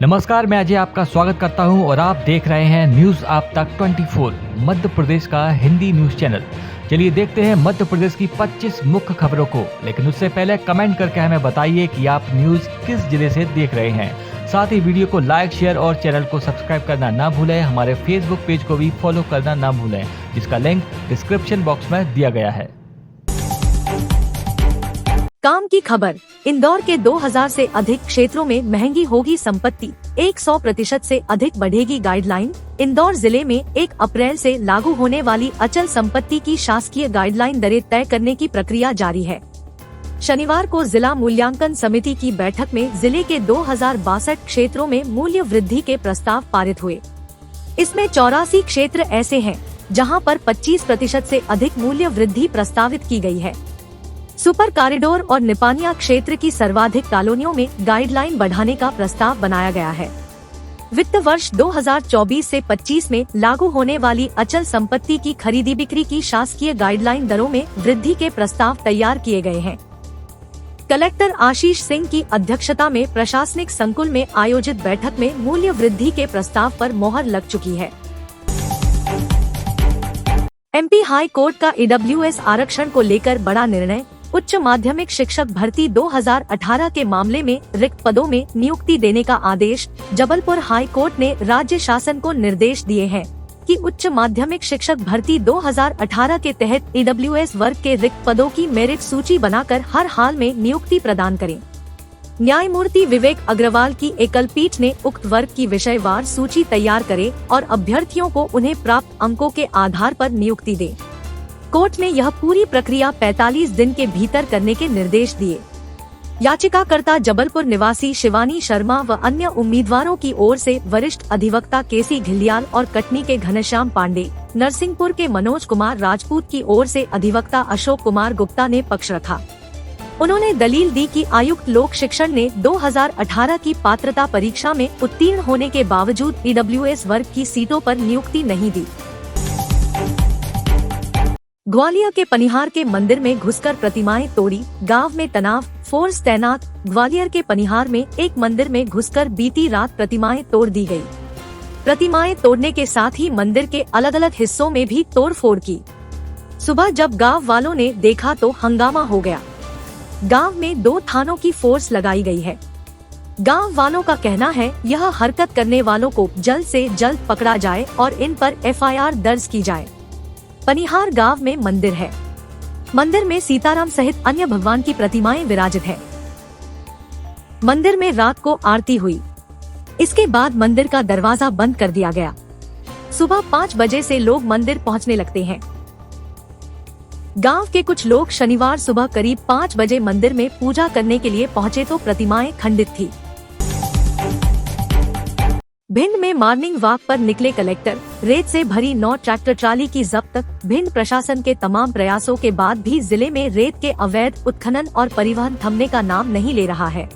नमस्कार, मैं अजय आपका स्वागत करता हूं और आप देख रहे हैं न्यूज आप तक 24 मध्य प्रदेश का हिंदी न्यूज चैनल। चलिए देखते हैं मध्य प्रदेश की 25 मुख्य खबरों को, लेकिन उससे पहले कमेंट करके हमें बताइए कि आप न्यूज किस जिले से देख रहे हैं। साथ ही वीडियो को लाइक, शेयर और चैनल को सब्सक्राइब करना ना भूलें। हमारे फेसबुक पेज को भी फॉलो करना ना भूलें, जिसका लिंक डिस्क्रिप्शन बॉक्स में दिया गया है। काम की खबर। इंदौर के 2000 से अधिक क्षेत्रों में महंगी होगी संपत्ति, 100% से अधिक बढ़ेगी गाइडलाइन। इंदौर जिले में 1 अप्रैल से लागू होने वाली अचल संपत्ति की शासकीय गाइडलाइन दरें तय करने की प्रक्रिया जारी है। शनिवार को जिला मूल्यांकन समिति की बैठक में जिले के 2062 क्षेत्रों में मूल्य वृद्धि के प्रस्ताव पारित हुए। इसमें 84 क्षेत्र ऐसे हैं जहां पर 25% से अधिक मूल्य वृद्धि प्रस्तावित की गई है। सुपर कॉरिडोर और निपानिया क्षेत्र की सर्वाधिक कॉलोनियों में गाइडलाइन बढ़ाने का प्रस्ताव बनाया गया है। वित्त वर्ष 2024 से 25 में लागू होने वाली अचल संपत्ति की खरीदी बिक्री की शासकीय गाइडलाइन दरों में वृद्धि के प्रस्ताव तैयार किए गए हैं। कलेक्टर आशीष सिंह की अध्यक्षता में प्रशासनिक संकुल में आयोजित बैठक में मूल्य वृद्धि के प्रस्ताव पर मोहर लग चुकी है। एमपी हाई कोर्ट का ईडब्ल्यूएस आरक्षण को लेकर बड़ा निर्णय। उच्च माध्यमिक शिक्षक भर्ती 2018 के मामले में रिक्त पदों में नियुक्ति देने का आदेश। जबलपुर हाई कोर्ट ने राज्य शासन को निर्देश दिए हैं कि उच्च माध्यमिक शिक्षक भर्ती 2018 के तहत ईडब्ल्यूएस वर्ग के रिक्त पदों की मेरिट सूची बनाकर हर हाल में नियुक्ति प्रदान करें। न्यायमूर्ति विवेक अग्रवाल की एकल पीठ ने उक्त वर्ग की विषयवार सूची तैयार करे और अभ्यर्थियों को उन्हें प्राप्त अंकों के आधार पर नियुक्ति दे। कोर्ट ने यह पूरी प्रक्रिया 45 दिन के भीतर करने के निर्देश दिए। याचिकाकर्ता जबलपुर निवासी शिवानी शर्मा व अन्य उम्मीदवारों की ओर से वरिष्ठ अधिवक्ता केसी घिल्डियाल और कटनी के घनश्याम पांडे, नरसिंहपुर के मनोज कुमार राजपूत की ओर से अधिवक्ता अशोक कुमार गुप्ता ने पक्ष रखा। उन्होंने दलील दी कि आयुक्त लोक शिक्षण ने 2018 की पात्रता परीक्षा में उत्तीर्ण होने के बावजूद ईडब्ल्यूएस वर्ग की सीटों पर नियुक्ति नहीं दी। ग्वालियर के पनिहार के मंदिर में घुसकर प्रतिमाएं तोड़ी, गांव में तनाव, फोर्स तैनात। ग्वालियर के पनिहार में एक मंदिर में घुसकर बीती रात प्रतिमाएं तोड़ दी गई। प्रतिमाएं तोड़ने के साथ ही मंदिर के अलग अलग हिस्सों में भी तोड़फोड़ की। सुबह जब गांव वालों ने देखा तो हंगामा हो गया। गांव में 2 थानों की फोर्स लगाई गई है। गांव वालों का कहना है यह हरकत करने वालों को जल्द से जल्द पकड़ा जाए और इन पर एफआईआर दर्ज की जाए। पनिहार गांव में मंदिर है। मंदिर में सीताराम सहित अन्य भगवान की प्रतिमाएं विराजित है। मंदिर में रात को आरती हुई। इसके बाद मंदिर का दरवाजा बंद कर दिया गया। सुबह 5 बजे से लोग मंदिर पहुंचने लगते हैं। गांव के कुछ लोग शनिवार सुबह करीब 5 बजे मंदिर में पूजा करने के लिए पहुंचे तो प्रतिमाएं खंडित थी। भिंड में मॉर्निंग वॉक पर निकले कलेक्टर, रेत से भरी 9 ट्रैक्टर ट्राली की जब्त। भिंड प्रशासन के तमाम प्रयासों के बाद भी जिले में रेत के अवैध उत्खनन और परिवहन थमने का नाम नहीं ले रहा है।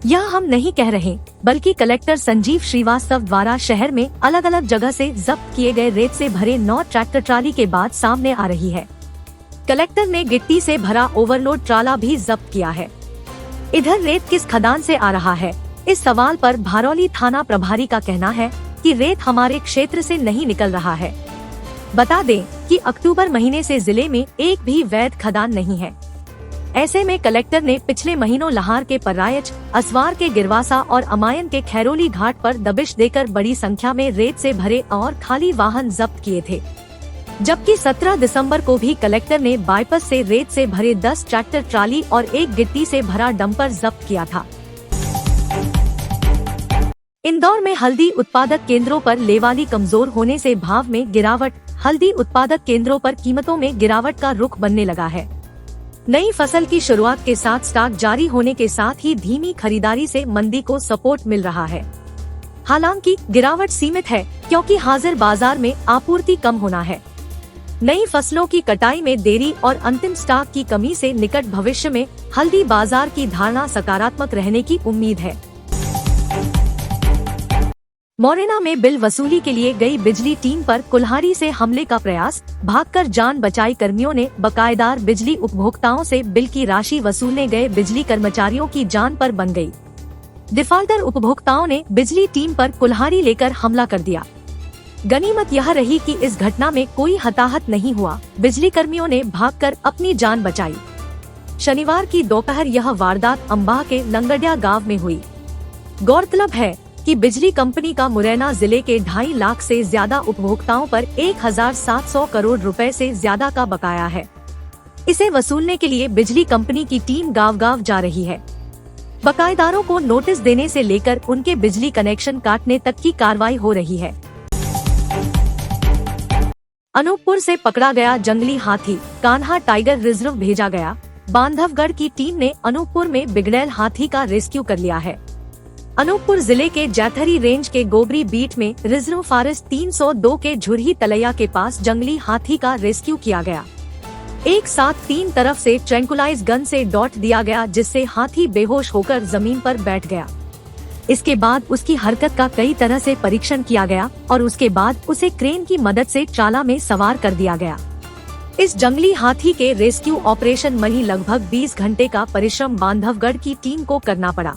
यह हम नहीं कह रहे, बल्कि कलेक्टर संजीव श्रीवास्तव द्वारा शहर में अलग अलग जगह से जब्त किए गए रेत से भरे 9 ट्रैक्टर ट्राली के बाद सामने आ रही है। कलेक्टर ने गिट्टी से भरा ओवरलोड ट्राला भी जब्त किया है। इधर रेत किस खदान से आ रहा है, इस सवाल पर भारौली थाना प्रभारी का कहना है कि रेत हमारे क्षेत्र से नहीं निकल रहा है। बता दें कि अक्टूबर महीने से जिले में एक भी वैध खदान नहीं है। ऐसे में कलेक्टर ने पिछले महीनों लाहार के परायच, असवार के गिरवासा और अमायन के खैरोली घाट पर दबिश देकर बड़ी संख्या में रेत से भरे और खाली वाहन जब्त किए थे। जबकि 17 दिसंबर को भी कलेक्टर ने बाईपास से रेत से भरे 10 ट्रैक्टर ट्राली और 1 गिट्टी से भरा डंपर जब्त किया था। इंदौर में हल्दी उत्पादक केंद्रों पर लेवाली कमजोर होने से भाव में गिरावट। हल्दी उत्पादक केंद्रों पर कीमतों में गिरावट का रुख बनने लगा है। नई फसल की शुरुआत के साथ स्टॉक जारी होने के साथ ही धीमी खरीदारी से मंदी को सपोर्ट मिल रहा है। हालांकि गिरावट सीमित है क्योंकि हाजिर बाजार में आपूर्ति कम होना है। नई फसलों की कटाई में देरी और अंतिम स्टॉक की कमी से निकट भविष्य में हल्दी बाजार की धारणा सकारात्मक रहने की उम्मीद है। मोरेना में बिल वसूली के लिए गई बिजली टीम पर कुल्हाड़ी से हमले का प्रयास। भागकर जान बचाई कर्मियों ने बकायेदार बिजली उपभोक्ताओं से बिल की राशि वसूलने गए बिजली कर्मचारियों की जान पर बन गई। डिफॉल्टर उपभोक्ताओं ने बिजली टीम पर कुल्हाड़ी लेकर हमला कर दिया। गनीमत यह रही कि इस घटना में कोई हताहत नहीं हुआ। बिजली कर्मियों ने भागकर अपनी जान बचाई। शनिवार की दोपहर यह वारदात अंबाह के लंगड़िया गांव में हुई। गौरतलब है कि बिजली कंपनी का मुरैना जिले के 2.5 लाख से ज्यादा उपभोक्ताओं पर 1700 करोड़ रुपए से ज्यादा का बकाया है। इसे वसूलने के लिए बिजली कंपनी की टीम गांव-गांव जा रही है। बकायेदारों को नोटिस देने से लेकर उनके बिजली कनेक्शन काटने तक की कार्रवाई हो रही है। अनूपपुर से पकड़ा गया जंगली हाथी, कान्हा टाइगर रिजर्व भेजा गया। बांधवगढ़ की टीम ने अनूपपुर में बिगड़ैल हाथी का रेस्क्यू कर लिया है। अनूपपुर जिले के जैथरी रेंज के गोबरी बीट में रिजर्व फॉरेस्ट 302 के झुरही तलैया के पास जंगली हाथी का रेस्क्यू किया गया। एक साथ 3 तरफ से ट्रैंकुलाइज गन से डॉट दिया गया, जिससे हाथी बेहोश होकर जमीन पर बैठ गया। इसके बाद उसकी हरकत का कई तरह से परीक्षण किया गया और उसके बाद उसे क्रेन की मदद से चाला में सवार कर दिया गया। इस जंगली हाथी के रेस्क्यू ऑपरेशन में ही लगभग 20 घंटे का परिश्रम बांधवगढ़ की टीम को करना पड़ा।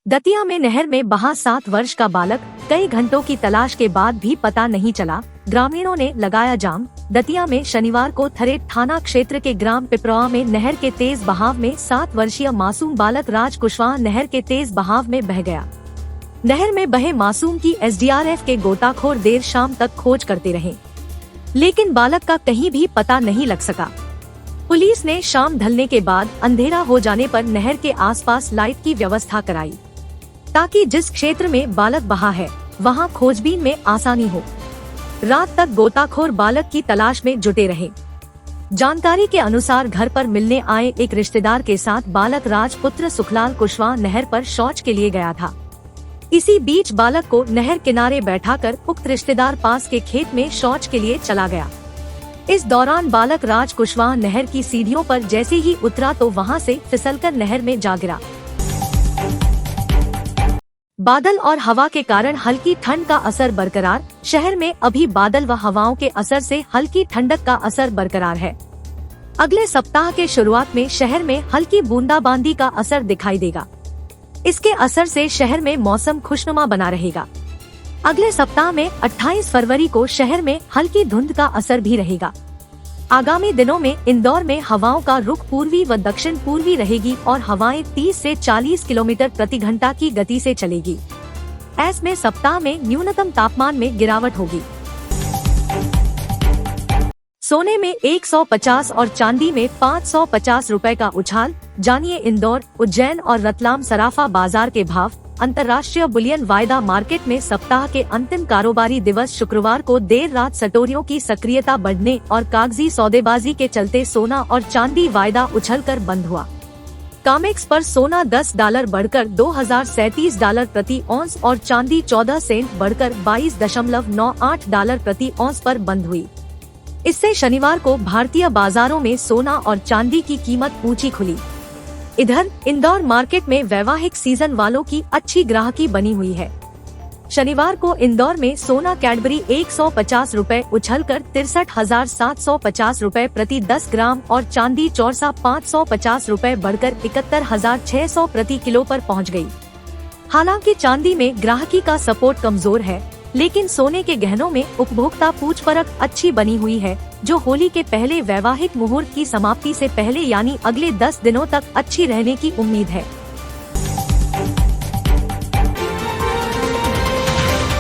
दतिया में नहर में बहा 7 वर्ष का बालक, कई घंटों की तलाश के बाद भी पता नहीं चला। ग्रामीणों ने लगाया जाम। दतिया में शनिवार को थरेट थाना क्षेत्र के ग्राम पिपरवा में नहर के तेज बहाव में 7 वर्षीय मासूम बालक राज कुशवाहा नहर के तेज बहाव में बह गया। नहर में बहे मासूम की एसडीआरएफ के गोताखोर देर शाम तक खोज करते रहे, लेकिन बालक का कहीं भी पता नहीं लग सका। पुलिस ने शाम ढलने के बाद अंधेरा हो जाने पर नहर के आसपास लाइट की व्यवस्था कराई, ताकि जिस क्षेत्र में बालक बहा है वहां खोजबीन में आसानी हो। रात तक गोताखोर बालक की तलाश में जुटे रहे। जानकारी के अनुसार घर पर मिलने आए एक रिश्तेदार के साथ बालक राजपुत्र सुखलाल कुशवाहा नहर पर शौच के लिए गया था। इसी बीच बालक को नहर किनारे बैठाकर उक्त रिश्तेदार पास के खेत में शौच के लिए चला गया। इस दौरान बालक राज कुशवाहा नहर की सीढ़ियों पर जैसे ही उतरा तो वहां से फिसलकर नहर में जा गिरा। बादल और हवा के कारण हल्की ठंड का असर बरकरार। शहर में अभी बादल व हवाओं के असर से हल्की ठंडक का असर बरकरार है। अगले सप्ताह के शुरुआत में शहर में हल्की बूंदाबांदी का असर दिखाई देगा। इसके असर से शहर में मौसम खुशनुमा बना रहेगा। अगले सप्ताह में 28 फरवरी को शहर में हल्की धुंध का असर भी रहेगा। आगामी दिनों में इंदौर में हवाओं का रुख पूर्वी व दक्षिण पूर्वी रहेगी और हवाएं 30 से 40 किलोमीटर प्रति घंटा की गति से चलेगी। ऐसे में सप्ताह में न्यूनतम तापमान में गिरावट होगी। सोने में 150 और चांदी में 550 रुपए का उछाल। जानिए इंदौर, उज्जैन और रतलाम सराफा बाजार के भाव। अंतर्राष्ट्रीय बुलियन वायदा मार्केट में सप्ताह के अंतिम कारोबारी दिवस शुक्रवार को देर रात सटोरियों की सक्रियता बढ़ने और कागजी सौदेबाजी के चलते सोना और चांदी वायदा उछलकर बंद हुआ। कॉमेक्स पर सोना $10 बढ़कर $2037 प्रति औंस और चांदी 14 सेंट बढ़कर $22.98 प्रति औंस पर बंद हुई। इससे शनिवार को भारतीय बाजारों में सोना और चांदी की कीमत ऊंची खुली। इधर इंदौर मार्केट में वैवाहिक सीजन वालों की अच्छी ग्राहकी बनी हुई है। शनिवार को इंदौर में सोना कैडबरी 150 रुपए उछलकर 63,750 रुपए प्रति 10 ग्राम और चांदी चौरसा 550 रुपए बढ़कर 71,600 प्रति किलो पर पहुंच गई। हालांकि चांदी में ग्राहकी का सपोर्ट कमजोर है, लेकिन सोने के गहनों में उपभोक्ता पूछपरख अच्छी बनी हुई है, जो होली के पहले वैवाहिक मुहूर्त की समाप्ति से पहले यानी अगले 10 दिनों तक अच्छी रहने की उम्मीद है।